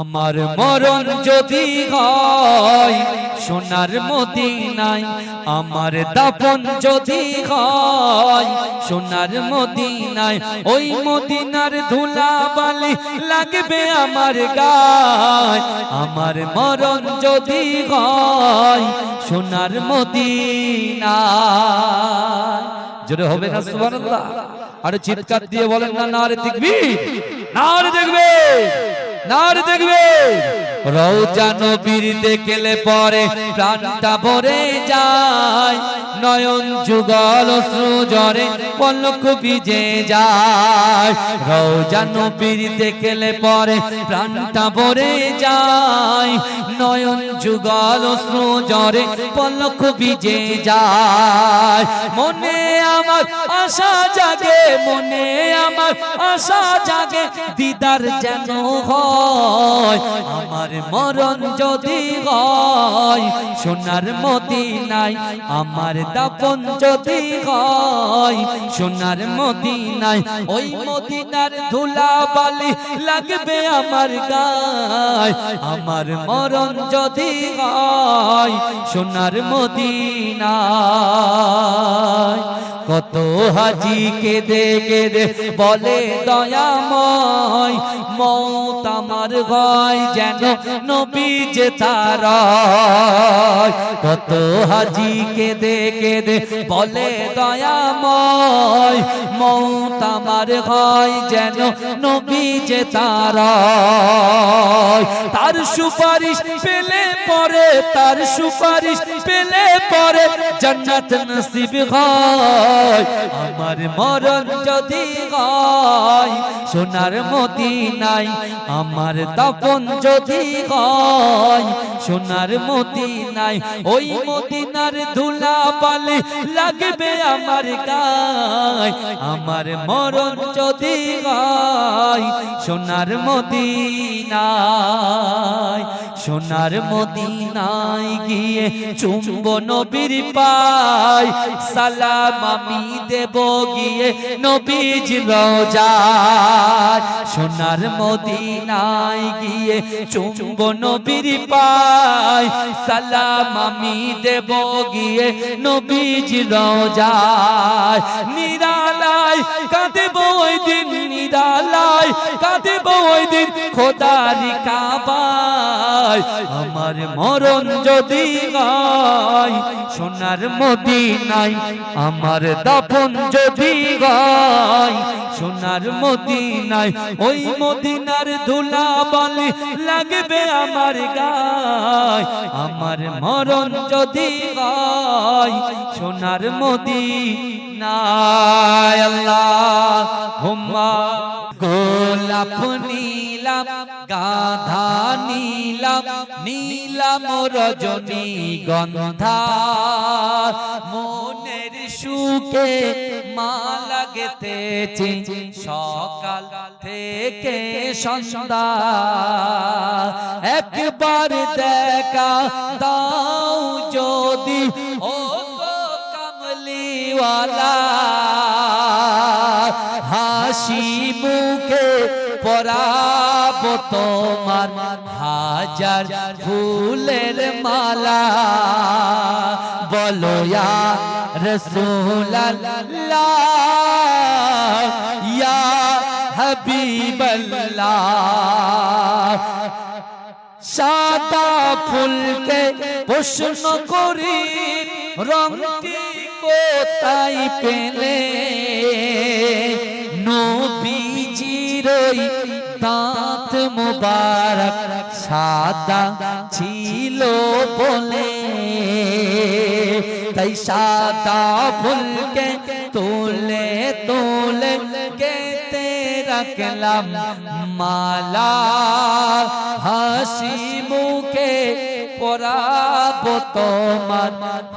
আমার মরণ যদি হয় সোনার মদিনায়, আমার দাফন যদি হয় সোনার মদিনায়, ওই মদিনার ধুলাবালি লাগবে আমার গায়। আমার মরণ যদি হয় সোনার মদিনায়, জোরে হবে না সুবহানাল্লাহ? আর চিৎকার দিয়ে বলেন না নারে তাকবীর, নারে তাকবীর, নারে তাকবীর। রওজা নবীর দেখলে পরে প্রাণটা ভরে যায়, নয়ন যুগল অশ্রু ঝরে পলক ভিজে যায়। রওজা নবীর দেখলে পরে প্রাণটা ভরে যায়, নয়ন যুগল অশ্রু ঝরে পলক ভিজে যায়। মনে আমার আশা জাগে, মনে আমার আশা জাগে, দিদার যেন হয়। আমার মরণ যদি হয় সোনার মদিনায়, আমার দাফন যদি হয় সোনার মদিনায়, ওই মদিনার ধুলাবালি লাগবে আমার গায়। আমার মরণ যদি হয় সোনার মদিনায়। কত হাজি কেঁদে কেঁদে বলে দয়াময়, মৌত আমার হয় যেন নবী যে তার। কত হাজি কেঁদে কেঁদে বলে দয়াময়, মৌত আমার হয় যেন নবী যে তার। তার সুপারিশ পেলে পরে, তার সুপারিশ পেলে পরে জান্নাত নসিব হয়। আমার মরণ যদি হয় সোনার মদিনায়, আমার দাফন যদি হয় সোনার মদিনায়, ওই মদিনার ধুলাবালি লাগবে আমার গায়। আমার মরণ যদি হয় সোনার মদিনায়, সোনার মদিনায় গিয়ে চুম্ব নবীর পায়, সালাম আমি দেব গিয়ে নবীজির রওজায়। সোনার মদিনায় গিয়ে চুম্ব নবীর পায়, সালাম আমি দেব গিয়ে নবীজির রওজায়। নিরালায় কাঁদব ওই দিন, নিরালায় কাঁদব ওই দিন খোদার কাবায়। আমার মরণ যদি হয় সোনার মদিনায়, আমার দাফন যদি হয় সোনার মদিনায়, ওই মদিনার ধুলাবালি লাগবে আমার গায়। আমার মরণ যদি হয় সোনার মদিনায়। আল্লাহুম্মা গোলাপ নীলাম গাধা নীলাম, নীলাম রজনী গন্ধা, মনের সুখে মালা গেথেছি সকাল থেকে সন্ধ্যা। একবার দেখা দাও যদি ও গো কামলিওয়ালা, হাসি মুখে পরাবো তোমার হাজার ফুলের মালা। বলো ইয়া রাসূলুল্লাহ, ইয়া হাবিবাল্লাহ। সাদা ফুলকে প্রশ্ন করি রংটি কোথায় পেলে, নবীজির দাঁত মুবারক সাদা ছিল বলে, তাই সাদা ফুলকে তোলে তোলে গেতে রাখলাম মালা। হাসি মুখে পরাবো তোমার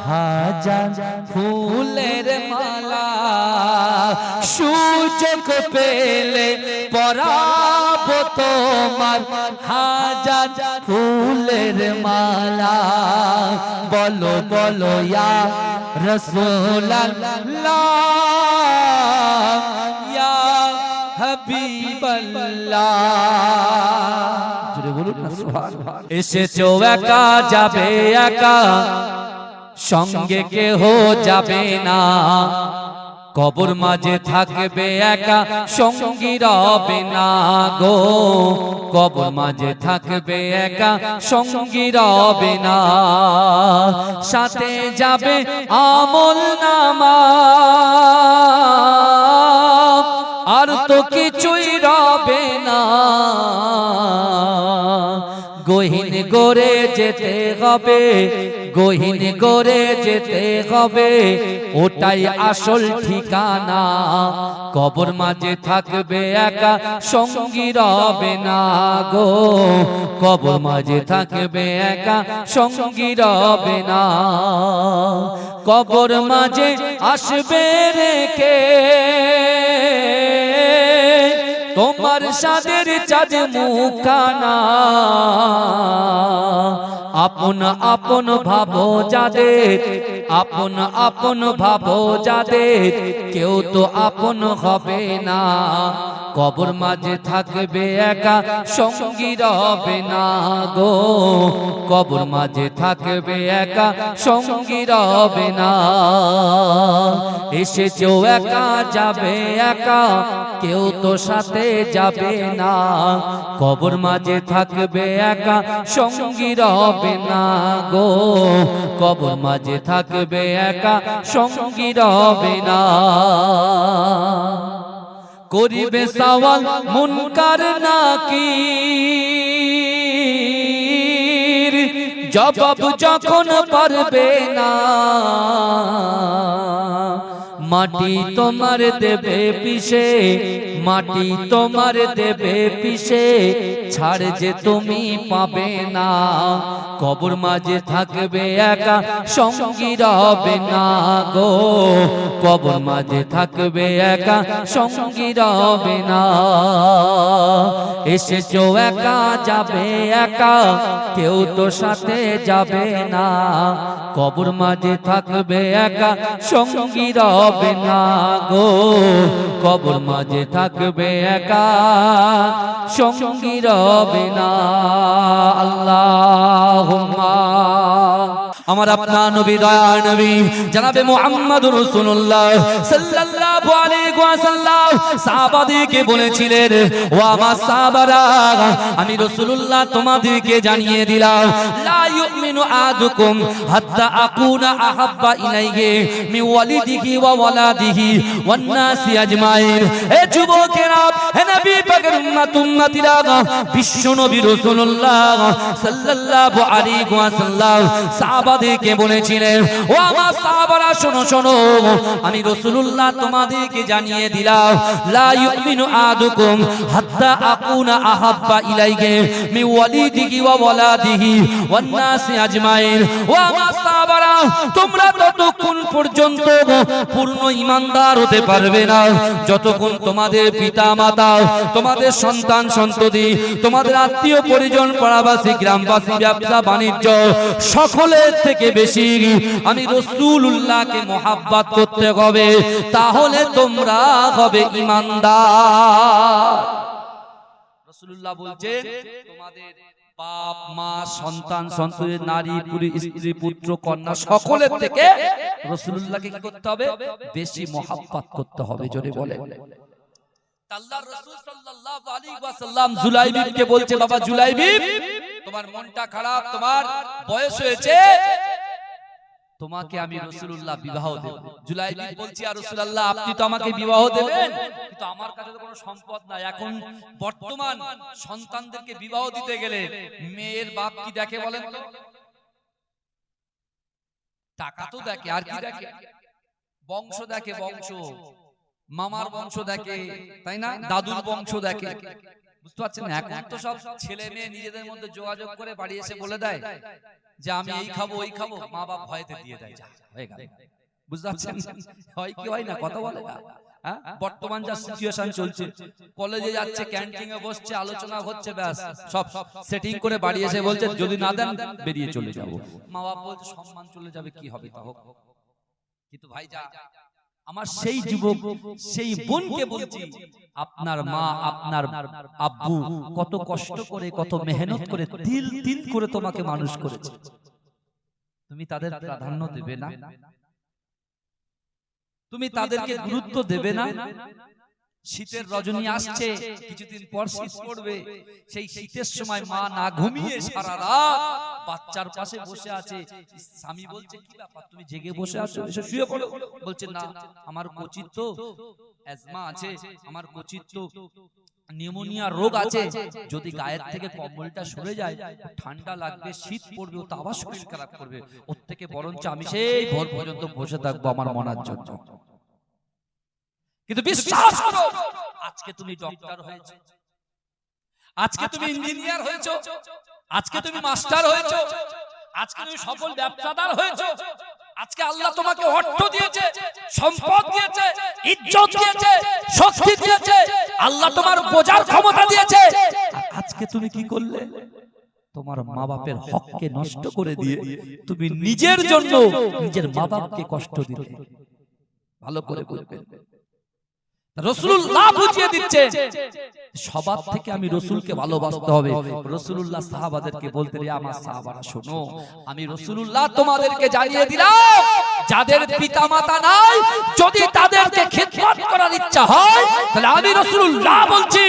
হাজার ফুলের মালা। সুযোগ পেলে পরাবো তোমার হাজার ফুলের মালা। বলো বলো ইয়া রাসূলুল্লাহ, ইয়া হাবিবাল্লাহ। জোরে বলুন। বলুন না সুবহানাল্লাহ। এসেছো একা যাবে একা, সঙ্গে কেহ যাবে না, কবর মাঝে থাকবে একা, সঙ্গী রবে না গো, কবর মাঝে থাকবে একা, সঙ্গী রবে না, সাথে যাবে আমল নামা, আর তো কিছুই রবে না, গহীন করে যেতে হবে, গহীন করে যেতে হবে, ওটাই আসল ঠিকানা, কবর মাঝে থাকবে একা, সঙ্গী রবে না গো, কবর মাঝে থাকবে একা, সঙ্গী রবে না, কবর মাঝে আসবে রেখে তোমার সাদের চাঁদ মুখানা, আপন আপন ভাবো যাদের, আপন আপন ভাবো যাদের, কেউ তো আপন হবে না, কবর মাঝে থাকবে একা, সঙ্গী রবে না গো, কবর মাঝে থাকবে একা, সঙ্গী রবে না, এসেছো একা যাবে একা, কেউ তো সাথে যাবে না, কবর মাঝে থাকবে একা, সঙ্গী রবে না গো, কবর মাঝে থাকবে একা, সঙ্গী রবে না, করিবে সওয়াল মুনকার নাকির, জবাব যখন পারবে না, মাটি তোমার দেবে পিষে, মাটি তোমার দেবে পিষে, ছাড় যে তুমি পাবে না, কবর মাঝে থাকবে একা, সঙ্গী রবে না গো, কবর মাঝে থাকবে একা, সঙ্গী রবে না, এসেছো একা যাবে একা, কেউ তো সাথে যাবে না, কবর মাঝে থাকবে একা, সঙ্গী রবে না গো, কবর মাঝে থাকবে একা, সঙ্গী রবে না। আল্লাহুম্মা আমার আপনার নবী দয়ার নবী জনাবে মুহাম্মদুর রাসূলুল্লাহ সাল্লাল্লাহু আলাইহি ওয়াসাল্লাম সাহাবাদেরকে বলেছিলেন, ও আমার সাহাবারা, আমি রাসূলুল্লাহ তোমাদেরকে জানিয়ে দিলাম, লা ইউমিনু আহাদুকুম হাত্তা আকুনা আহাব্বা ইলাইহি মিন ওয়ালিদিহি ওয়া ওয়ালাদিহি ওয়ান নাসি আজমাইন। হে যুবকেরা, হে নবী পাকের উম্মতিরা, বিশ্ব নবী রাসূলুল্লাহ সাল্লাল্লাহু আলাইহি ওয়াসাল্লাম সাহাবাদেরকে বলেছিলেন, ও আমার সাহাবারা শোনো শোনো, আমি রাসূলুল্লাহ তোমাদেরকে জানিয়ে দিলাম, লা ইউমিনু আহাদুকুম হাত্তা আকুনা আহাব্বা ইলাইহি মিন ওয়ালিদিহি ওয়া ওয়ালাদিহি ওয়ান নাসি আজমাইন। ও আমার সাহাবারা, তোমরা ততক্ষণ পর্যন্ত পূর্ণ ঈমানদার হতে পারবে না যতক্ষণ তোমাদের পিতা মাতা, তোমাদের সন্তান সন্ততি, তোমাদের আত্মীয় পরিজন, পাড়াবাসী, গ্রামবাসী, ব্যবসা বাণিজ্য, সকলের থেকে বেশি আমি রাসূলুল্লাহকে মহব্বত করতে হবে, তাহলে তোমরা হবে ঈমানদার। রাসূলুল্লাহ বলছেন, তোমাদের বাপ মা, সন্তান সন্ততি, নারী পুরুষ, স্ত্রী পুত্র কন্যা, সকলের থেকে রাসূলুল্লাহকে কি করতে হবে? বেশি মহব্বত করতে হবে। জোরে বলেন। আল্লাহর রাসূল সাল্লাল্লাহু আলাইহি ওয়াসাল্লাম জুলাইবিবকে বলছে, বাবা জুলাইবিব, তোমার মনটা খারাপ, তোমার বয়স হয়েছে, তোমাকে আমি রাসূলুল্লাহ বিবাহ দেব। জুলাইবিব বলছে, ইয়া রাসূলুল্লাহ, আপনি তো আমাকে বিবাহ দেবেন, কিন্তু আমার কাছে তো কোনো সম্পদ নাই। এখন বর্তমান সন্তানদেরকে বিবাহ দিতে গেলে মেয়ের বাপ কি দেখে বলেন তো? টাকা তো দেখে, আর কি দেখে? বংশ দেখে, বংশ, মামার বংশ দেখে, তাই না? দাদুর বংশ দেখে। বুঝতে পারছেন না? এখন তো সব ছেলে মেয়ে নিজেদের মধ্যে যোগাযোগ করে বাড়ি এসে বলে দেয় যে আমি এই খাবো ওই খাবো, মা বাপ ভয়তে দিয়ে দেয়, যা হয়ে গেল। বুঝতে পারছেন? হয় কি হয় না, কথা বলে না। বর্তমান যা সিচুয়েশন চলছে, কলেজে যাচ্ছে, ক্যান্টিনে বসছে, আলোচনা হচ্ছে, ব্যাস সব সেটিং করে বাড়ি এসে বলছে যদি না দেন বেরিয়ে চলে যাব। মা বাপ বলছে সম্মান চলে যাবে, কি হবে তা হোক। কিন্তু ভাই যা আমার সেই যুবক সেই বোনকে বলছি, আপনার মা আপনার আব্বু কত কষ্ট করে কত মেহনত করে তিল তিল করে তোমাকে মানুষ করেছে, তুমি তাদের প্রাধান্য দেবে না? তুমি তাদেরকে গুরুত্ব দেবে না? শীতের রজনী আসছে, কিছুদিন পর শীত পড়বে, সেই শীতের সময় মা না ঘুমিয়ে সারা রাত বাচ্চার পাশে বসে আছে। স্বামী বলছে, কি ব্যাপার তুমি জেগে বসে আছো, এসে শুয়ে পড়ো। বলছে, না আমার কচির তো অ্যাজমা আছে, আমার কচির তো নিউমোনিয়া রোগ আছে, যদি গায়ের থেকে কম্বলটা সরে যায় ঠান্ডা লাগবে, শীত পড়বে, ও তো আবার শরীর খারাপ করবে, ওর থেকে বরঞ্চ আমি সেই ভোর পর্যন্ত বসে থাকবো আমার মনার জন্য। কিন্তু বিশ্বাস করো, আজকে তুমি ডক্টর হয়েছো, আজকে তুমি ইঞ্জিনিয়ার হয়েছো, আজকে তুমি মাস্টার হয়েছো, আজকে তুমি সফল ব্যবসাদার হয়েছো, আজকে আল্লাহ তোমাকে অর্থ দিয়েছে, সম্পদ দিয়েছে, ইজ্জত দিয়েছে, শক্তি দিয়েছে, আল্লাহ তোমার বোঝার ক্ষমতা দিয়েছে, আজকে তুমি কি করলে? তোমার মা বাপের হককে নষ্ট করে দিয়ে তুমি নিজের জন্য নিজের মা বাপকে কষ্ট দিলে। ভালো করে বলবেন, রাসূলুল্লাহ বুঝিয়ে দিচ্ছে সবার থেকে আমি রাসূলকে ভালোবাসতে হবে। রাসূলুল্লাহ সাহাবাদেরকে বলতে, রে আমার সাহাবারা শোনো, আমি রাসূলুল্লাহ তোমাদেরকে জানিয়ে দিলাম, যাদের পিতামাতা নাই যদি তাদেরকে খিদমত করার ইচ্ছা হয়, তাহলে আমি রাসূলুল্লাহ বলছি,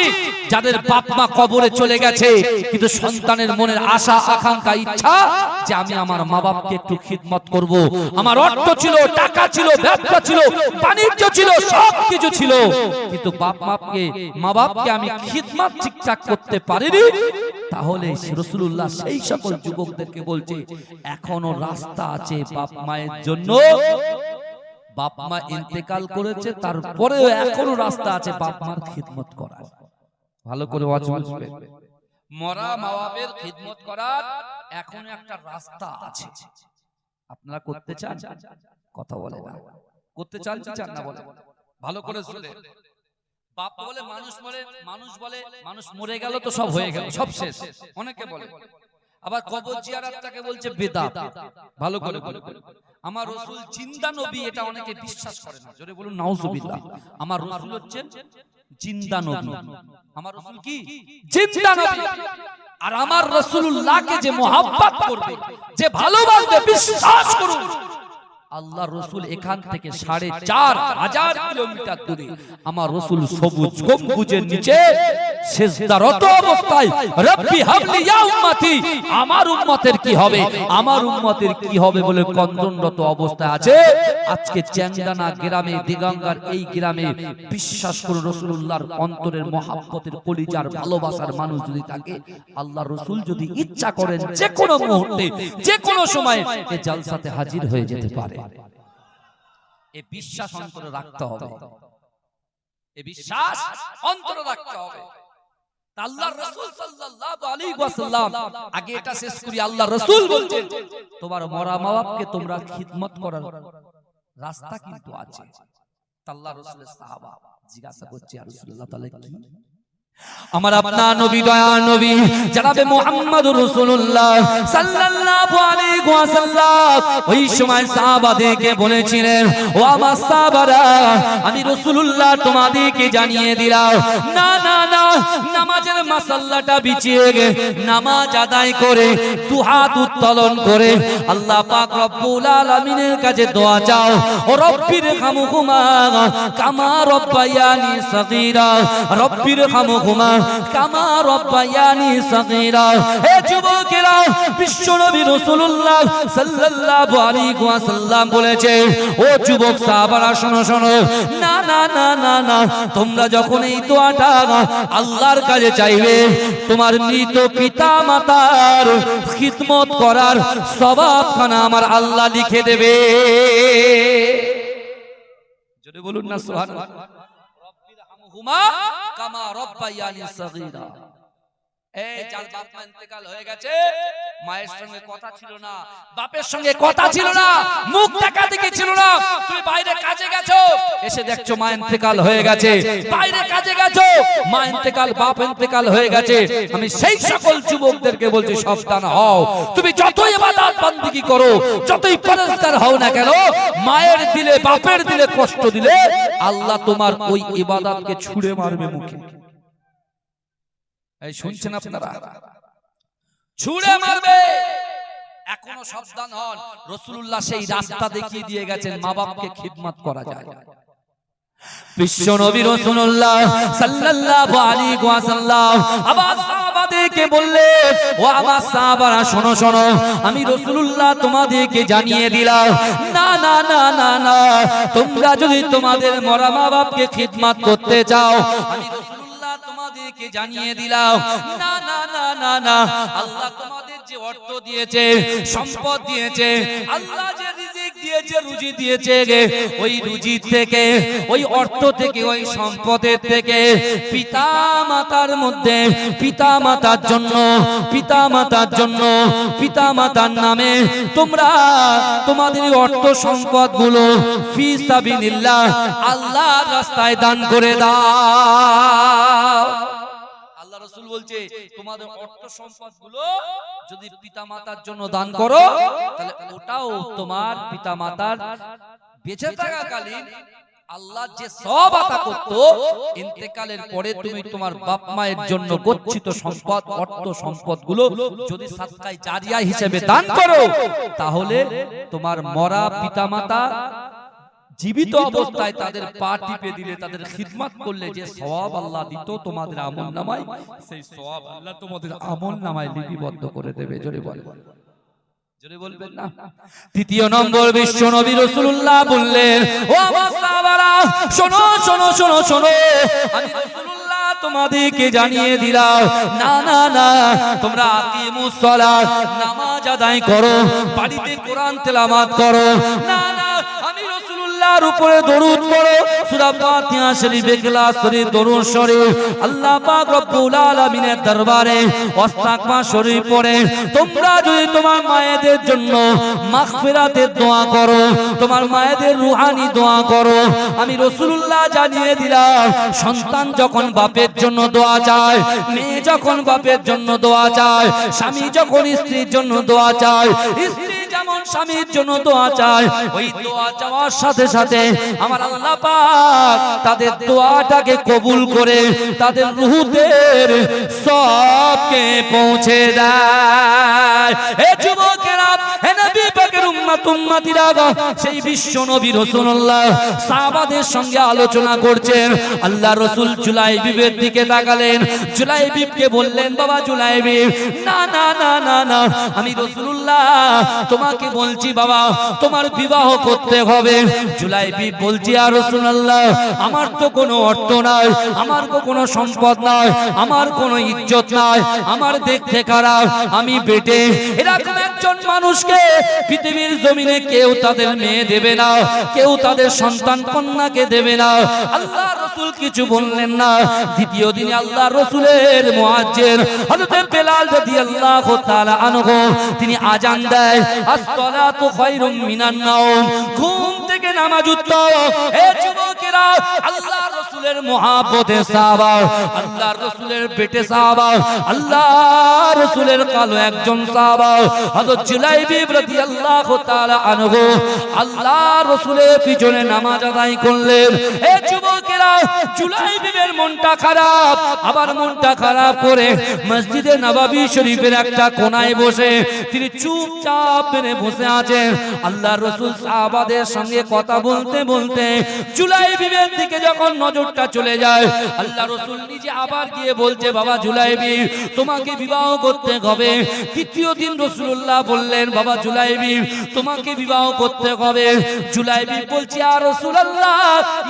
যাদের বাপ মা কবরে চলে গেছে কিন্তু সন্তানের মনের আশা আকাঙ্ক্ষা ইচ্ছা যে আমি আমার মা বাপকে একটু খিদমত করব, আমার অর্থ ছিল, টাকা ছিল, ব্যবসা ছিল, বাণিজ্য ছিল, সব কিছু ছিল, কিন্তু মা বাপকে আমি খিদমত ঠিকঠাক করতে পারিনি, তাহলে রাসূলুল্লাহ সেই সকল যুবকদেরকে বলছে, এখনো রাস্তা আছে বাপ মায়ের জন্য। বাপ মা ইন্তেকাল করেছে, তারপরেও এখনো রাস্তা আছে বাপ মার খিদমত করার। ভালো করে ওয়াজ বুঝবেন, মরা মা বাপের খিদমত করার এখনো একটা রাস্তা আছে। আপনারা করতে চান? কথা বলে না, করতে চান কি চান না বলে? ভালো করে শুনে, বাপ বলে মানুষ মরে, মানুষ বলে মানুষ মরে গেল তো সব হয়ে গেল, সব শেষ, অনেকে বলে। আবার কবর জিয়ারতটাকে বলছে বেদাত। ভালো করে বলে, আমার রাসূল জিন্দা নবী, এটা অনেকে বিশ্বাস করে না। জোরে বলুন নাউজুবিল্লাহ। আমার রাসূল হচ্ছেন জিন্দা নবী। আমার রাসূল কি জিন্দা নবী। আর আমার রাসূলুল্লাহকে যে মহব্বত করবে, যে ভালোবাসবে, বিশ্বাস করুন, আল্লাহ রাসূল এখান থেকে ৪৫০০ কিলোমিটার দূরে আমার রাসূল সবুজ গম্বুজের নিচে সিজদারত অবস্থায়, রব্বি হাবলি ইয়া উম্মতি, আমার উম্মতের কি হবে, আমার উম্মতের কি হবে বলে কন্দনরত অবস্থায় আছে। আজকে চ্যাংদানা গ্রামে, দিগঙ্গার এই গ্রামে বিশ্বাস করুন, রাসূলুল্লাহর অন্তরের মহব্বতের কলিজার ভালোবাসার মানুষ যদি থাকে, আল্লাহ রাসূল যদি ইচ্ছা করেন যে কোনো মুহূর্তে যে কোনো সময় এই জালসাতে হাজির হয়ে যেতে পারে। এই বিশ্বাস অন্তরে রাখতে হবে, এই বিশ্বাস অন্তরে রাখতে হবে। আল্লাহর রাসূল সাল্লাল্লাহু আলাইহি ওয়াসাল্লাম, আগে এটা শেষ করি, আল্লাহর রাসূল বলছেন তোমার মরা মা বাপকে তোমরা খিদমত করার রাস্তা কিন্তু আছে। আল্লাহর রাসূলের সাহাবা জিজ্ঞাসা করছে, ইয়া রাসূলুল্লাহ তাআলা কি? আমার আপনার নবী, দয়ার নবী জনাবে মুহাম্মদুর রাসূলুল্লাহ সাল্লাল্লাহু আলাইহি ওয়াসাল্লাম ওই সময় সাহাবাদেরকে বলেছিলেন, ও আমার সাহাবারা, আমি রাসূলুল্লাহ তোমাদেরকে জানিয়ে দিলাম, না না না, নামাজের মাসাল্লাটা বিছিয়ে নামাজ আদায় করে দুহাত উত্তোলন করে আল্লাহ পাক রব্বুল আলামিনের কাছে দোয়া চাও, ও রব্বির হামহুমা কামা রব্বায়ানি সগীরা, রব্বির হামহুমা কামা রব্বায়ানি সগীরা। হে যুবকেরা, বিশ্বনবী রাসূলুল্লাহ সাল্লাল্লাহু আলাইহি ওয়াসাল্লাম বলেছে, ও যুবক সাহাবারা শোনো শোনো, না না না না না, তোমরা যখন এই দোয়াটা আল্লাহর কাছে চাইবে, তোমার মৃত পিতা মাতার খিদমত করার সওয়াবখানা আমার আল্লাহ লিখে দেবে। যদি বলুন না সুবহানাল্লাহ। রব্বির হামহুমা কামা রব্বায়ানি সগীরা। এই যার বাপ মা ইন্তেকাল হয়ে গেছে, মায়ের সঙ্গে কথা ছিল না, বাপের সঙ্গে কথা ছিল না, মুখ দেখাদেখি ছিল না, তুমি বাইরে কাজে গেছো, এসে দেখছো মা ইন্তেকাল হয়ে গেছে, বাইরে কাজে গেছো, মা ইন্তেকাল, বাপ ইন্তেকাল হয়ে গেছে। আমি সেই সকল যুবকদেরকে বলছি সাবধান হও। তুমি যতই ইবাদত বন্দেগী করো, যতই পরেজগার হও না কেন, মায়ের দিলে বাপের দিলে কষ্ট দিলে আল্লাহ তোমার ওই ইবাদতকে ছুঁড়ে মারবে মুখে। এই শুনছেন আপনারা? ছুঁড়ে মারবে। এখনো সাবধান হন। রাসূলুল্লাহ সেই রাস্তা দেখিয়ে দিয়ে গেছেন মা বাপকে খিদমত করা যায়। বিশ্ব নবী রাসূলুল্লাহ সাল্লাল্লাহু আলাইহি ওয়াসাল্লাম আবার সাহাবাদেরকে বললেন, ও আমার সাহাবারা শোনো শোনো, আমি রাসূলুল্লাহ তোমাদেরকে জানিয়ে দিলাম, না না না না না, তোমরা যদি তোমাদের মরা মা বাপকে খিদমত করতে চাও, আমি রাসূলুল্লাহ তোমাদেরকে জানিয়ে দিলাম, না না না না না, আল্লাহ তোমাদের যে অর্থ দিয়েছে, সম্পদ দিয়েছে, আল্লাহ যে রিজিক দিয়েছে, রুজি দিয়েছে, ওই রুজি থেকে, ওই অর্থ থেকে, ওই সম্পদের থেকে পিতা মাতার মধ্যে, পিতা মাতার জন্য, পিতা মাতার জন্য, পিতা মাতার নামে তোমরা তোমাদের অর্থ সম্পদ গুলো ফি সাবিলিল্লাহ আল্লাহর রাস্তায় দান করে দাও। আল্লাহ রাসূল বলছে তোমাদের অর্থ সম্পদ গুলো যদি পিতামাতার জন্য দান করো, তাহলে ওটাও তোমার পিতামাতার বেঁচে থাকাকালীন আল্লাহ যে সওয়াব আতা করত, ইন্তেকালের পরে তুমি তোমার বাপ মায়ের জন্য গচ্ছিত সম্পদ, অর্থ সম্পদ গুলো যদি সাদকায়ে জারিয়া হিসেবে দান করো, তাহলে তোমার মরা পিতামাতা জীবিত অবস্থায় তাদের পা টিপে দিলে, তাদের খিদমত করলে যে সওয়াব আল্লাহ দিত তোমাদের আমলনামায়, সেই সওয়াব আল্লাহ তোমাদের আমলনামায় লিপিবদ্ধ করে দেবে। জোরে বলেন, জোরে বলবেন না? তৃতীয় নম্বর, বিশ্ব নবী রাসূলুল্লাহ বললেন, ও আমার সাহাবারা শোনো শোনো শোনো শোনো, আমি রাসূলুল্লাহ তোমাদেরকে জানিয়ে দিলাম, না না না, তোমরা আকিমুস সালাত, নামাজ আদায় করো, বাড়িতে কোরআন তেলাওয়াত করো, না না, আমি রাসূলুল্লাহর উপরে দরুদ পড়ো, সূরা ফাতিহা শরীফ, ইখলাস শরীফ, দরুদ শরীফ, আল্লাহ পাক রব্বুল আলামিনের দরবারে ইস্তিগফার শরীফ পড়ে তোমরা যদি তোমার মায়েদের জন্য মাগফিরাতের দোয়া করো, তোমার মায়েদের রুহানি দোয়া করো, আমি রাসূলুল্লাহ জানিয়ে দিলাম, সন্তান যখন বাপের জন্য দোয়া চায়, মেয়ে যখন বাপের জন্য দোয়া চায়, স্বামী যখন স্ত্রীর জন্য দোয়া চায়, স্ত্রী যেমন স্বামীর জন্য দোয়া চায়, ওই দোয়া চাওয়ার সাথে সাথে আমার আল্লাহ পাক তাদের দোয়াটাকে কবুল করে তাদের রূহের সবকে পৌঁছে দেয়। হে যুবকেরা, হে নবী পাকের উম্মত উম্মতিরা, সেই বিশ্ব নবী রাসূলুল্লাহ সাহাবাদের সঙ্গে আলোচনা করছেন। আল্লাহ রাসূল জুলাইবিবের দিকে তাকালেন, জুলাইবিবকে বললেন, বাবা জুলাইবিব, না না না না না, আমি রাসূলুল্লাহ তোমাকে বলছি বাবা, তোমার বিবাহ করতে হবে। জুলাইবিব বলছি, আর রাসূলুল্লাহ আমার তো কোনো অর্থ নাই, আমার তো কোনো সম্পদ নাই, আমার কোনো ইজ্জত নাই, আমার দেখতে খারাপ, আমি বেটে, এরকম একজন মানুষকে পৃথিবীর জমিনে কেউ তাদের মেয়ে দেবে না, কেউ তাদের সন্তান কন্যাকে দেবে না। আল্লাহ রাসূল কিছু বললেন না। দ্বিতীয় দিনে আল্লাহ রাসূলের মুয়াজ্জিন হযরত বেলাল রাদিয়াল্লাহু তাআলা আনহু তিনি আযান দেয়, আসসালাতু খায়রুম মিনান নাওম, ঘুম থেকে নামাজ উত্তম। হে যুবকেরা, আল্লাহ রাসূলের মুহাব্বতে সাহাবা, আল্লাহ রাসূলের বেটে সাহাবা, আল্লাহ রাসূলের কালো একজন সাহাবা হযরত জুলাইবিব রাদিয়াল্লাহু তাআলা আনহু আল্লাহ রাসূলের পিছনে নামাজ আদায় করলেন। হে যুবকেরা, জুলাইবিবের মনটা খারাপ, আবার মনটা খারাপ করে মসজিদে নববী শরীফের একটা কোণায় বসে তিনি চুপচাপ মেরে বসে আছেন। আল্লাহ রাসূল সাহাবাদের সঙ্গে কথা বলতে বলতে জুলাইবিবের দিকে যখন নজরটা চলে যায়, আল্লাহ রাসূল নিজে আবার গিয়ে বলছে, বাবা জুলাইবিব, তোমাকে বিবাহ করতে হবে। তৃতীয় দিন রাসূলুল্লাহ বললেন, বাবা জুলাইবিব, তোমাকে বিবাহ করতে হবে। জুলাইবিব বলছে, ইয়া রাসূলুল্লাহ,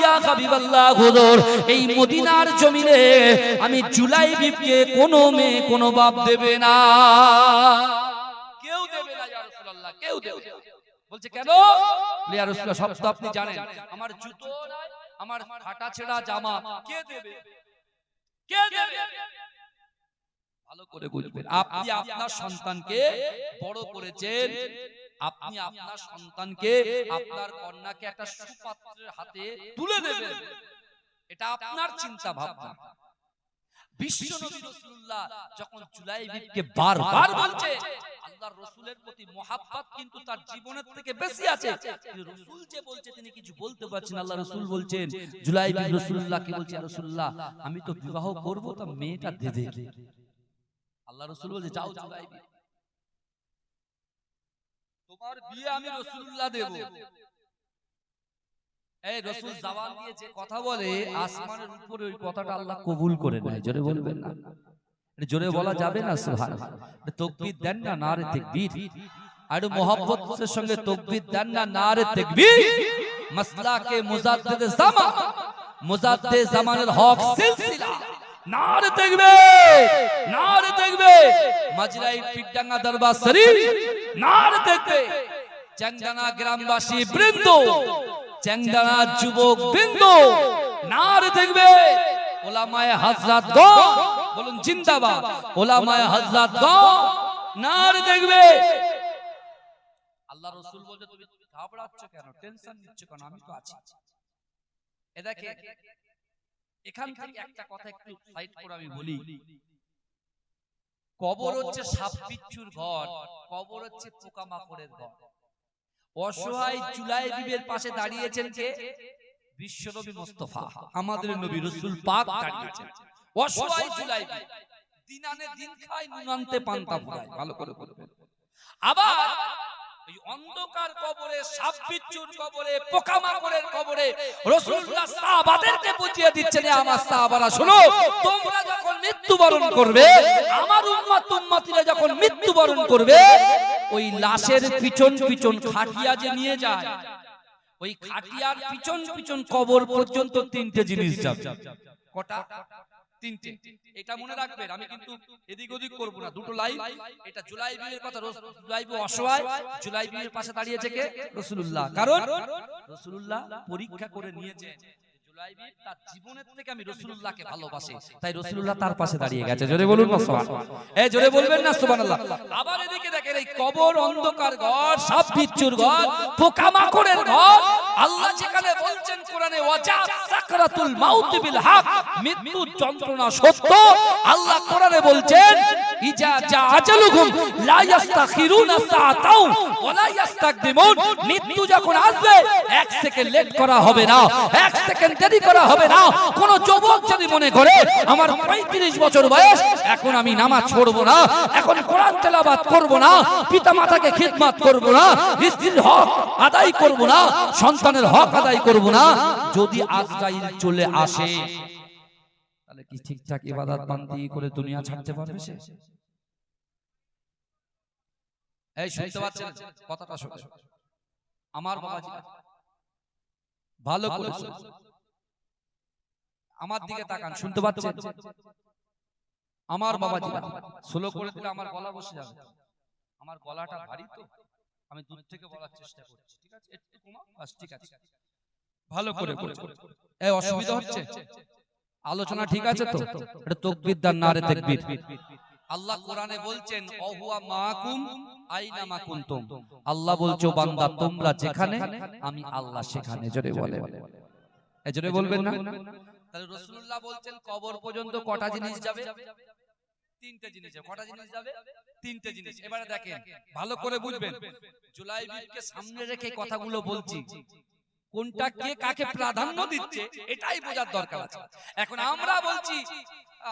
ইয়া হাবিবাল্লাহ, হুজুর, এই মদিনার জমিনে আমি জুলাইবিবকে কোনো মেয়ে কোনো বাপ দেবে না, কেউ দেবে না ইয়া রাসূলুল্লাহ, কেউ দেবে না। বলছে কেন? ইয়া রাসূলুল্লাহ, সব তো আপনি জানেন, আমার জুতো নাই, আমার ফাটা ছেঁড়া জামা, কে দেবে? কে দেবে? ভালো করে বুঝবেন। আপনি আপনার সন্তানকে বড় করেছেন, আপনি আপনার সন্তানকে, আপনার কন্যাকে একটা সুপাত্রের হাতে তুলে দেবেন, এটা আপনার চিন্তা ভাবনা। বিশ্বনবী রাসূলুল্লাহ যখন জুলাইবিবকে বারবার বলছে, আল্লাহর রাসূলের প্রতি মহব্বত কিন্তু তার জীবনের থেকে বেশি আছে, কিন্তু রাসূল যে বলছে তিনি কিছু বলতে পারছেন। আল্লাহর রাসূল বলছেন, জুলাইবিব রাসূলুল্লাহকে বলছে, ইয়া রাসূলুল্লাহ আমি তো বিবাহ করব, তা মেয়েটা দে দে। আল্লাহর রাসূল বলছে, যাও জুলাইবিব, তোমার বিয়ে আমি রাসূলুল্লাহ দেব। এই রাসূল জবান দিয়ে যে কথা বলে, আসমানের উপরে ওই কথাটা আল্লাহ কবুল করে নেয়। জোরে বলবেন না? এটা জোরে বলা যাবে না? সুবহানাল্লাহ। তাকবীর দেন না, নারে তাকবীর। আর মোহাব্বতের সঙ্গে তাকবীর দেন না, নারে তাকবীর। মাসলাকে মুজাদ্দিদে জামান, মুজাদ্দিদে জামানের হক সিলসিলা, নারে তাকবীর, নারে তাকবীর। মাজরাই পিডডাঙ্গা দরবার শরীফ, নারে তাকবীর। চাংদানা গ্রামবাসী বৃন্দ, চেংদানা যুবক বৃন্দ, নারে তাকবীর। ওলামায়ে হযরতগণ বলুন জিন্দাবাদ। ওলামায়ে হযরতগণ নারে তাকবীর। আল্লাহ রাসূল বলতে, তুমি ঘাবড়াচ্ছ কেন, টেনশন নিচ্ছ কেন, আমি তো আছি। এ দেখে এখান থেকে একটা কথা একটু সাইড করে আমি বলি, কবর হচ্ছে সাপ বিচ্ছুর ঘর, কবর হচ্ছে পোকামাকড়ের ঘর। অসহায় জুলাইবিবের পাশে দাঁড়িয়েছেন কে? বিশ্বনবী মুস্তাফা, আমাদের নবী রাসূল পাক দাঁড়িয়েছেন। অসহায় জুলাইবিব দিন আনে দিন খায়, নুন আনতে পান্তা ফুরায়। ভালো করে বলবেন। আবার এই অন্ধকার কবরে, সাপ বিচ্ছুর কবরে, পোকামাকড়ের কবরে রাসূলুল্লাহ সাহাবাদেরকে বুঝিয়ে দিচ্ছেন, আমার সাহাবারা শোনো, তোমরা যখন মৃত্যুবরণ করবে, আমার উম্মত উম্মতিরা যখন মৃত্যুবরণ করবে, ওই লাশের পিছন পিছন খাটিয়া যে নিয়ে যায়, ওই খাটিয়ার পিছন পিছন কবর পর্যন্ত তিনটে জিনিস যাবে। কটা? তিনটে। এটা মনে রাখবেন, আমি কিন্তু এদিক ওদিক করব না। দুটো লাইন, এটা জুলাইবিবের কথা। জুলাইবিব অসহায়, জুলাইবিবের পাশে দাঁড়িয়েছে কে? রাসূলুল্লাহ। কারণ রাসূলুল্লাহ পরীক্ষা করে নিয়েছে জুলাইবিব তার জীবনের থেকে আমি রাসূলুল্লাহকে ভালোবাসি, তাই রাসূলুল্লাহ তার পাশে দাঁড়িয়ে গেছে। জোরে বলুন না সুবহানাল্লাহ। এই জোরে বলবেন না সুবহানাল্লাহ। আবার এদিকে দেখেন, এই কবর অন্ধকার ঘর, সাপ বিচ্ছুর ঘর, পোকামাকড়ের ঘর। আল্লাহ যেখানে বলছেন কোরআনে, ওয়াজা সাকরাতুল মাউত বিল হক, মৃত্যু যন্ত্রণা সত্য। আল্লাহ কোরআনে বলছেন, ইজা জা আজালুহুম লা ইস্তাখিরুনা সাআতাও ওয়া লা ইস্তাকদিমুন। মৃত্যু যখন আসবে, এক সেকেন্ড লেট করা হবে না, এক সেকেন্ড দেরি করা হবে না। কোন যুবক যদি মনে করে আমার 35 বছর বয়স, এখন আমি নামাজ পড়ব না, এখন কোরআন তেলাওয়াত করব না, পিতামাতাকে খিদমত করব না, স্ত্রীর হক আদায় করব না, সন্তানের হক আদায় করব না, যদি আজরাইল চলে আসে, তাহলে কি ঠিকঠাক ইবাদত বান্দি করে দুনিয়া ছাড়তে পারবে সে? এই শুনতে পাচ্ছেন কথাটা? শুনে আমার বাবাজি ভালো করে আমার দিকে তাকান, শুনতে পাচ্ছেন? আমার বাবাজি স্লো করে দিলে আমার গলা বসে যাবে। আমার গলাটা ভারী, তো আমি দূর থেকে বলার চেষ্টা করছি। ঠিক আছে, একটু কমা, বাস। ঠিক আছে, ভালো করে এই অসুবিধা হচ্ছে? আলোচনা ঠিক আছে তো? এটা তাকবীর দান, নারে তাকবীর। আল্লাহ কোরআনে বলছেন, ওহুয়া মাকুম আইনা মা কুনতুম। আল্লাহ বলছো, বান্দা তোমরা যেখানে, আমি আল্লাহ সেখানে। জোরে বলে, এই জোরে বলবেন না? তাহলে রাসূলুল্লাহ বলছেন, কবর পর্যন্ত কটা জিনিস যাবে? তিনটে জিনিস। কটা জিনিস যাবে? তিনটে জিনিস। এবারে দেখেন, ভালো করে বুঝবেন। জুলাইবিবকে সামনে রেখে কথাগুলো বলছি, কোনটা কে কাকে প্রাধান্য দিচ্ছে এটাই বোঝার দরকার আছে। এখন আমরা বলছি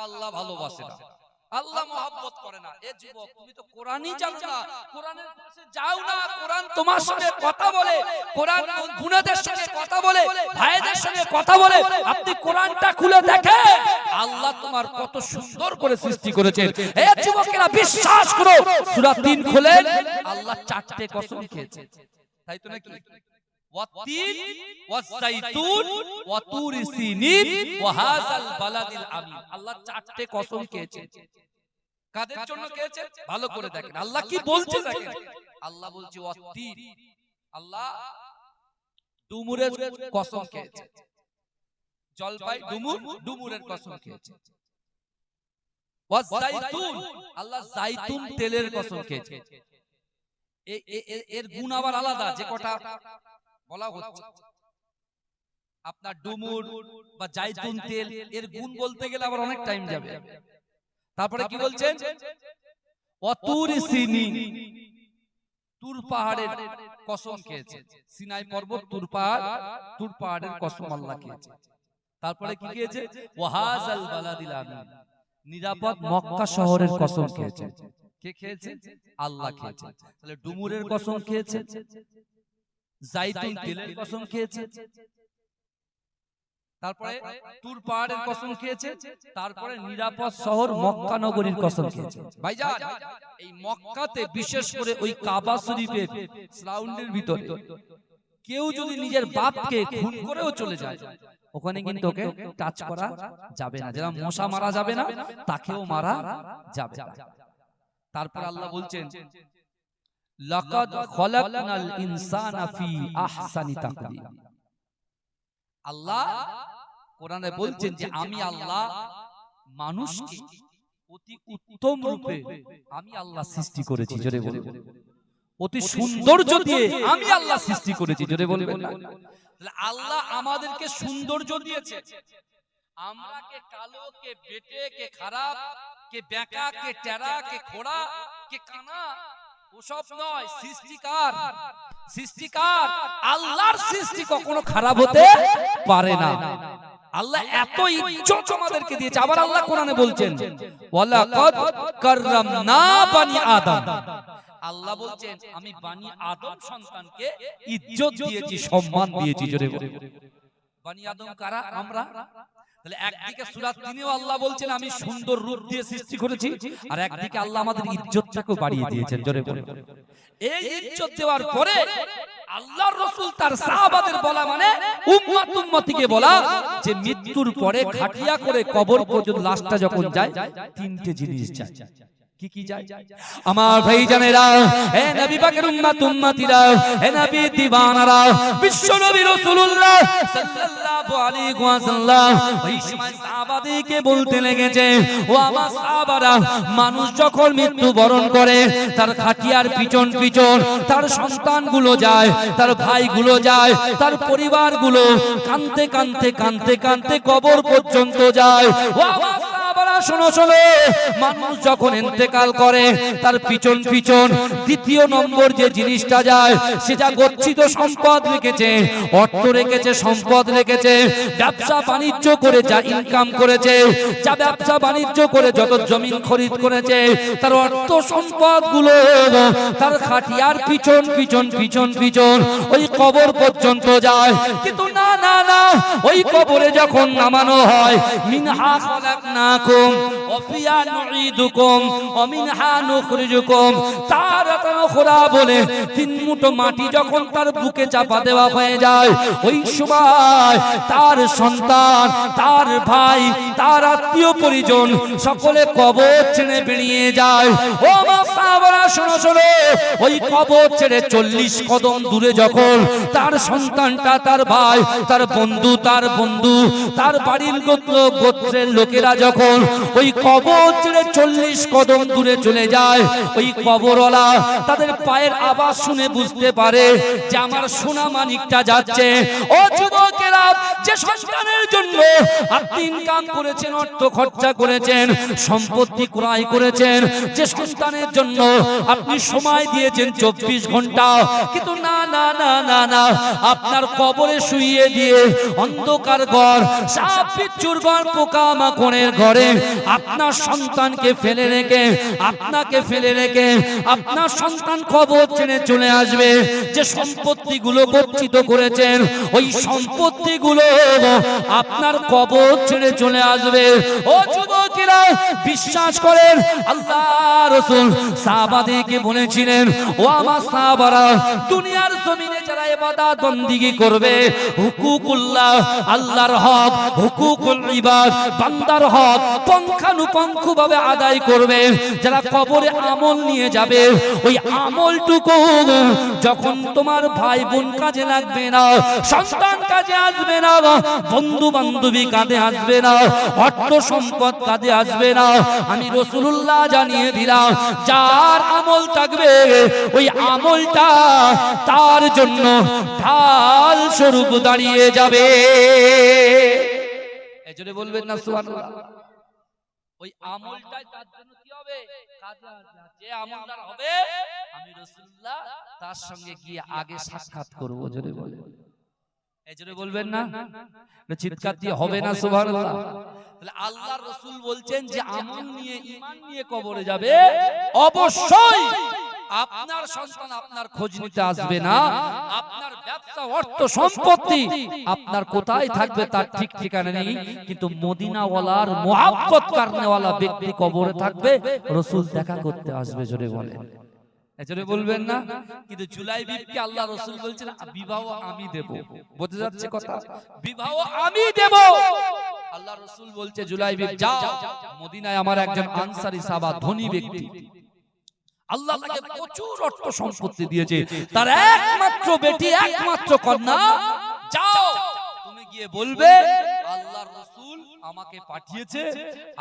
আল্লাহ ভালোবাসে না, আল্লাহ মহব্বত করে না। এ যুবক, তুমি তো কোরআনই জানো না, কোরআনের কাছে যাও না। কোরআন তোমার সঙ্গে কথা বলে, কোরআন গুনাহদের সঙ্গে কথা বলে, ভাইদের সঙ্গে কথা বলে। আপনি কোরআনটা খুলে দেখেন, আল্লাহ তোমার কত সুন্দর করে সৃষ্টি করেছেন। এ যুবকেরা বিশ্বাস করো, সূরা 3 খুলেন, আল্লাহ 4টে কসম খেয়েছে, তাই তো নাকি? ওয়াতিন ওয়াজাইতুন ওয়াতুরি সিনিন ওয়া হাযাল বালাদিল আমিন। আল্লাহ 4টে কসম খেয়েছে। কাদের জন্য খেয়েছে? ভালো করে দেখেন আল্লাহ কি বলছে। দেখেন আল্লাহ বলছে ওয়াতিন, আল্লাহ ডুমুরের কসম খেয়েছে। জলপাই ডুমুরের কসম খেয়েছে। ওয়াজাইতুন, আল্লাহ জাইতুন তেলের কসম খেয়েছে। এর গুণ আবার আলাদা, যে কটা বলা হচ্ছে আপনার ডুমুর বা জাইতুন তেল, এর গুণ বলতে গেলে আবার অনেক টাইম যাবে। তারপরে কি বলছেন? অতুর সিনিন, তুর পাহাড়ের কসম খেয়েছে। সিনাই পর্বত, তুর পাহাড়ের কসম আল্লাহ খেয়েছে। তারপরে কি খেয়েছে? ওয়াহাজাল বালাদিল আমিন, নিরাপদ মক্কা শহরের কসম খেয়েছে। কে খেয়েছে? আল্লাহ খেয়েছে। তাহলে ডুমুরের কসম খেয়েছে, জাইতুন তেলের কসম খেয়েছে, তারপরে তুর পাহাড়ের কসম খেয়েছে, তারপরে নিরাপদ শহর মক্কা নগরীর কসম খেয়েছে। ভাইজান, এই মক্কাতে বিশেষ করে ওই কাবা শরীফের সারাউন্ডের ভিতরে কেউ যদি নিজের বাপকে খুন করেও চলে যায়, ওখানে কিন্তু ওকে টাচ করা যাবে না। যেমন মশা মারা যাবে না, তাকেও মারা যাবে না। তারপর আল্লাহ বলছেন, লাকাদ খলাকনাল ইনসানা ফি আহসানি তাকওয়িম। আল্লাহ কোরআনে বলছেন যে আমি আল্লাহ মানুষকে অতি উত্তম রূপে আমি আল্লাহ সৃষ্টি করেছি। জোরে বলুন, অতি সৌন্দর্য দিয়ে আমি আল্লাহ সৃষ্টি করেছি। জোরে বলবেন না? আল্লাহ আমাদেরকে সৌন্দর্য দিয়েছে। আমরা কে কালো, কে বেটে, কে খারাপ, কে বেঁকা, কে টেরা, কে খোড়া, কে কানা, ওসব নয়। সৃষ্টিকার আল্লাহর সৃষ্টি কখনো খারাপ হতে পারে না। আল্লাহ এত ইজ্জত আমাদেরকে দিয়েছে। আবার আল্লাহ কোরআনে বলছেন, ওয়ালাকাদ কাররামনা বানি আদম। আল্লাহ বলছেন আমি বানি আদম সন্তানকে ইজ্জত দিয়েছি, সম্মান দিয়েছি। জোরে বলুন, বানি আদম কারা? আমরা। তাহলে একদিকে সূরা ৩-এও আল্লাহ বলছেন আমি সুন্দর রূপ দিয়ে সৃষ্টি করেছি, আর একদিকে আল্লাহ আমাদের ইজ্জতটাকে বাড়িয়ে দিয়েছেন। জোরে বলুন, এই ইজ্জত দেওয়ার পরে আল্লাহর রাসূল তার সাহাবাদের বলা মানে উম্মতিকে বলা যে মৃত্যুর পরে খাটিয়া করে কবর পর্যন্ত লাশটা যখন যায়, তিনটে জিনিস যায়। কি যায়? আমার ভাইজানেরা, হে নবী পাকের উম্মতিরা, হে নবী দিওয়ানারা, বিশ্ব নবী রাসূলুল্লাহ সাল্লাল্লাহু আলাইহি ওয়াসাল্লাম ওই সময় সাহাবাদেরকে বলতে লেগেছে, ও আমার সাহাবারা, মানুষ যখন মৃত্যুবরণ করে তার খাটিয়ার পিছন পিছন তার সন্তানগুলো যায়, তার ভাইগুলো যায়, তার পরিবারগুলো কাঁদতে কাঁদতে কাঁদতে কাঁদতে কবর পর্যন্ত যায়। ও আমার সাহাবারা, শোনো শোনো, মানুষ যখন ইন্তেকাল করে তার পিছন পিছন দ্বিতীয় নম্বর যে জিনিসটা যায়, সেটা গচ্ছিত সম্পদ রেখেছে, অর্থ রেখেছে, সম্পদ রেখেছে, ব্যবসা বাণিজ্য করে যা ইনকাম করেছে, যা ব্যবসা বাণিজ্য করে যত জমিন খরিদ করেছে, তার অর্থ সম্পদ গুলো তার খাটিয়ার পিছন পিছন পিছন পিছন ওই কবর পর্যন্ত যায়। কিন্তু না না না, ওই কবরে যখন নামানো হয়, মিনহা খালাকনাকুম ওয়া ফিহা নুঈদুকুম ওয়া মিনহা নুখরিজুকুম তারাতান উখরা বলে তিন মুঠো মাটি যখন তার বুকে চাপা দেওয়া হয়ে যায়, ওই সময় তার সন্তান, তার ভাই, তার আত্মীয় পরিজন সকলে কবর ছেড়ে বেরিয়ে যায়। ও মা সাহাবারা, শোনো শোনো, ওই কবর ছেড়ে 40 কদম দূরে যখন তার সন্তানটা, তার ভাই, তার বন্ধু, তার বাড়ির গোত্রের লোকেরা যখন ওই কবর ছেড়ে 40 কদম দূরে চলে যায়, ওই কবরওয়ালা তাদের পায়ের আওয়াজ শুনে বুঝতে পারে যে আমার সোনা মানিকটা যাচ্ছে। ও যুবকেরা, যে সন্তানের জন্য আপনি ইনকাম করেছেন, অর্থ খরচা করেছেন, সম্পত্তি ক্রয় করেছেন, যে সন্তানের জন্য আপনি সময় দিয়েছেন 24 ঘন্টা, কিন্তু না না না না না, আপনার কবরে শুইয়ে দিয়ে অন্ধকার ঘর, সাপ বিচ্ছুর ঘর, পোকা মাকড়ের ঘরে আপনার সন্তানকে ফেলে রেখে, আপনাকে ফেলে রেখে আপনার সন্তান কবর ছেড়ে চলে আসবে। যে সম্পত্তিগুলো গচ্ছিত করেছেন, ওই সম্পত্তিগুলো আপনার কবর ছেড়ে চলে আসবে। ও যুবকেরা, বিশ্বাস করেন, আল্লাহ রাসূল সাহাবাদেরকে বলেছিল বলছিলেন, ও আমার সাহাবারা, দুনিয়ার জমিনে যারা ইবাদত বন্দেগী করবে, হুকুকুল্লাহ, আল্লাহর হক, হুকুকুল ইবাদ, বান্দার হক পঙ্খানুপঙ্খভাবে আদায় করবে, যারা কবরে আমল নিয়ে যাবে, ওই আমলটুকু যখন তোমার ভাই বোন কাজে লাগবে না, সন্তান কাজে আসবে না, বন্ধু বান্ধবী কাজে আসবে না, অর্থ সম্পদ কাজে আসবে না, আমি রাসূলুল্লাহ জানিয়ে দিলাম, যার আমল থাকবে ওই আমলটা তার জন্য ঢাল স্বরূপ দাঁড়িয়ে যাবে। এজন্য বলবেন না সুবহানাল্লাহ। ওই আমলটাই তার জন্য কি হবে? কাজে আসবে। যে আমলদার হবে, আমি রাসূলুল্লাহ তার সঙ্গে গিয়ে আগে সাক্ষাৎ করব। জোরে বলে, এজন্য বলবেন না, চিৎকার দিয়ে হবে না সুবহানাল্লাহ। তাহলে আল্লাহর রাসূল বলছেন যে আমল নিয়ে, ঈমান নিয়ে কবরে যাবে, অবশ্যই আপনার সন্তান আপনার খোঁজ নিতে আসবে না, আপনার ব্যবসা অর্থ সম্পত্তি আপনার কোথায় থাকবে তার ঠিক ঠিকানা নেই, কিন্তু মদিনাওয়ালার মুহাব্বত করনেওয়ালা ব্যক্তি কবরে থাকবে, রাসূল দেখা করতে আসবে। জোরে বলেন, এজন্য বলবেন না। কিন্তু জুলাইবিবকে আল্লাহ রাসূল বলছেন বিবাহ আমি দেব। বুঝতে যাচ্ছে কথা? বিবাহ আমি দেব। আল্লাহ রাসূল বলছে জুলাইবিব যাও, মদিনায় আমার একজন আনসারী সাহাবা, ধনী ব্যক্তি, আল্লাহ তাকে প্রচুর অর্থ সম্পত্তি দিয়েছে, তার একমাত্র বেটি, একমাত্র কন্যা, যাও তুমি গিয়ে বলবে আল্লাহর রাসূল আমাকে পাঠিয়েছে,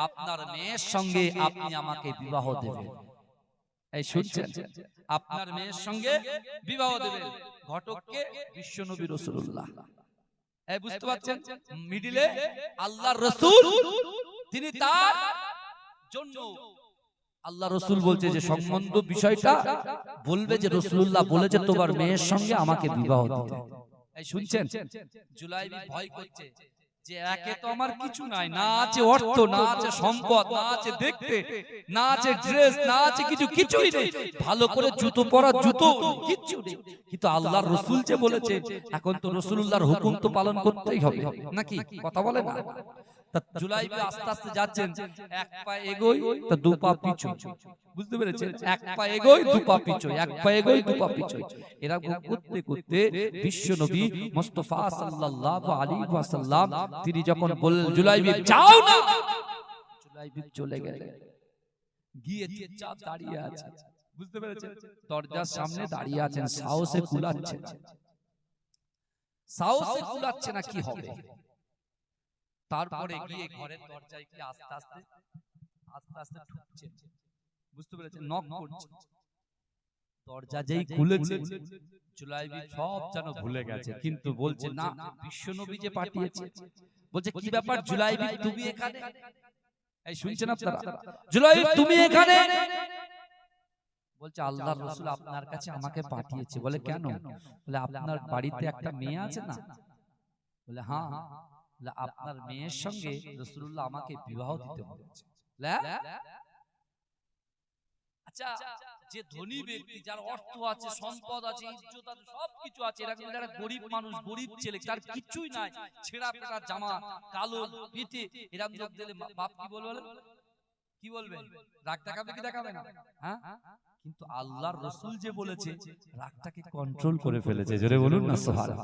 আপনার মেয়ের সঙ্গে আপনি আমাকে বিবাহ দেবেন। এই শুনছেন? আপনার মেয়ের সঙ্গে বিবাহ দেবেন। ঘটককে বিশ্বনবী রাসূলুল্লাহ। এই বুঝতে পারছেন? মিডিলে আল্লাহর রাসূল, তিনি তার জন্য, আল্লাহ রাসূল বলছে যে সম্বন্ধ বিষয়টা বলবে যে রাসূলুল্লাহ বলেছে তোমার মেয়ের সঙ্গে আমাকে বিবাহ দিতে। এই শুনছেন? জুলাইবি ভয় করছে যে একে তো আমার কিছু নাই, না আছে অর্থ, না আছে সম্পদ, না আছে দেখতে, না আছে ড্রেস, না আছে কিছু, কিছুই নেই, ভালো করে জুতো পরা জুতো কিচ্ছু নেই, কিন্তু আল্লাহর রাসূল যে বলেছে, এখন তো রাসূলুল্লাহর হুকুম তো পালন করতেই হবে নাকি? কথা বলে না? তা জুলাইবি আস্তে আস্তে যাচ্ছেন, এক পা এগোই তো দু পা পিছু। বুঝতে পেরেছেন? এক পা এগোই দু পা পিছু, এক পা এগোই দু পা পিছু। এরা করতে করতে বিশ্বনবী মুস্তাফা সাল্লাল্লাহু আলাইহি ওয়াসাল্লাম তিনি যখন বললেন জুলাইবি যাও না, জুলাইবি চলে গেলেন, গিয়ে চুপচাপ দাঁড়িয়ে আছে। বুঝতে পেরেছেন? দরজার সামনে দাঁড়িয়ে আছেন, সাহসে কুলাচ্ছে না, সাহসে কুলাচ্ছে না, কি হবে? তারপরে গিয়ে ঘরের দরজায় কি আস্তে আস্তে আস্তে আস্তে ঠুকছে। বুঝতে পেরেছেন? নক করছে। দরজা যেই খুলেছে, জুলাইবি সব যেন ভুলে গেছে, কিন্তু বলছে না, বিশ্বনবী যে পাঠিয়েছে। বলছে কি ব্যাপার জুলাইবি, তুমি এখানে? এই শুনছেন আপনারা? জুলাইবি তুমি এখানে? বলছে আল্লাহর রাসূল আপনার কাছে আমাকে পাঠিয়েছে। বলে কেন? বলে আপনার বাড়িতে একটা মেয়ে আছে না? বলে হ্যাঁ। আপনার মেয়ের সঙ্গে রাসূলুল্লাহ আমাকে বিবাহ দিতে বলেছে। আচ্ছা, যে ধনী ব্যক্তি, যার অর্থ আছে, সম্পদ আছে, ইজ্জত আছে, সবকিছু আছে, এরকম যারা গরিব মানুষ, গরিব ছেলে, তার কিছুই নাই, ছেঁড়া পেটা জামা, কালো পিঠে, এরকম লোক দিলে বাপ কি বলবে? কি বলবে? রাগ দেখাবে কি দেখাবে না? হ্যাঁ, কিন্তু আল্লাহর রাসূল যে বলেছে, রাগটাকে কন্ট্রোল করে ফেলেছে। জোরে বলুন না সুবহানাল্লাহ।